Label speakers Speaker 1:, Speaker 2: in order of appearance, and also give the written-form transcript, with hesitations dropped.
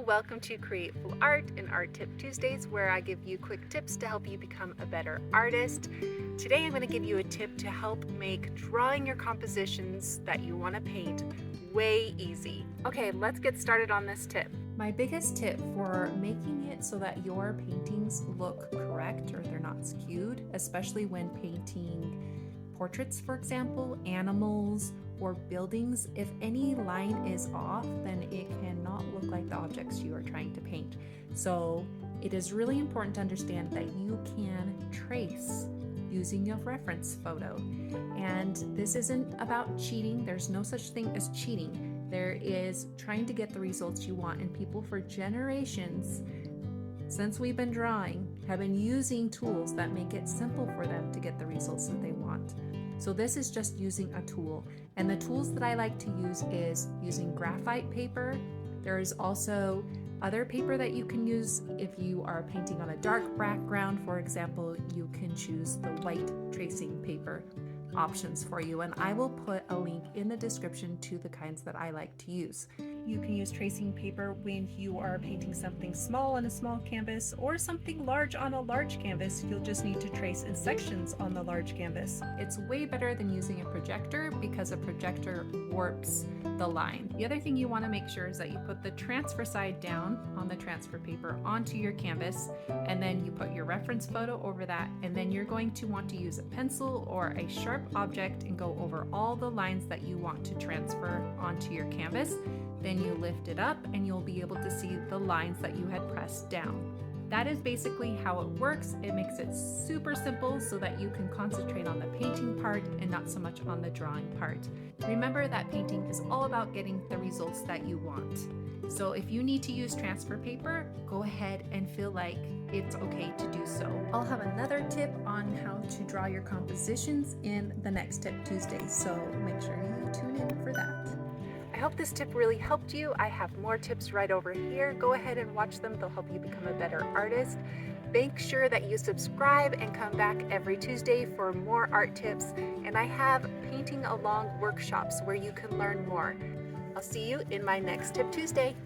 Speaker 1: Hello, welcome to Createful Art and Art Tip Tuesdays, where I give you quick tips to help you become a better artist. Today I'm going to give you a tip to help make drawing your compositions that you want to paint way easy. Okay, let's get started on this tip.
Speaker 2: My biggest tip for making it so that your paintings look correct or they're not skewed, especially when painting portraits, for example, animals, or buildings, if any line is off, then it cannot look like the objects you are trying to paint. So it is really important to understand that you can trace using a reference photo. And this isn't about cheating. There's no such thing as cheating. There is trying to get the results you want, and people for generations, since we've been drawing, have been using tools that make it simple for them to get the results that they want. So this is just using a tool. And the tools that I like to use is using graphite paper. There is also other paper that you can use if you are painting on a dark background. For example, you can choose the white tracing paper options for you, and I will put a link in the description to the kinds that I like to use. You can use tracing paper when you are painting something small on a small canvas or something large on a large canvas. You'll just need to trace in sections on the large canvas. It's way better than using a projector because a projector warps the line. The other thing you want to make sure is that you put the transfer side down on the transfer paper onto your canvas, and then you put your reference photo over that, and then you're going to want to use a pencil or a sharp object and go over all the lines that you want to transfer onto your canvas. Then you lift it up and you'll be able to see the lines that you had pressed down. That is basically how it works. It makes it super simple so that you can concentrate on the painting part and not so much on the drawing part. Remember that painting is all about getting the results that you want. So if you need to use transfer paper, go ahead and feel like it's okay to do so. I'll have another tip on how to draw your compositions in the next Tip Tuesday, so make sure you tune in for that.
Speaker 1: I hope this tip really helped you. I have more tips right over here. Go ahead and watch them. They'll help you become a better artist. Make sure that you subscribe and come back every Tuesday for more art tips. And I have painting along workshops where you can learn more. I'll see you in my next Tip Tuesday.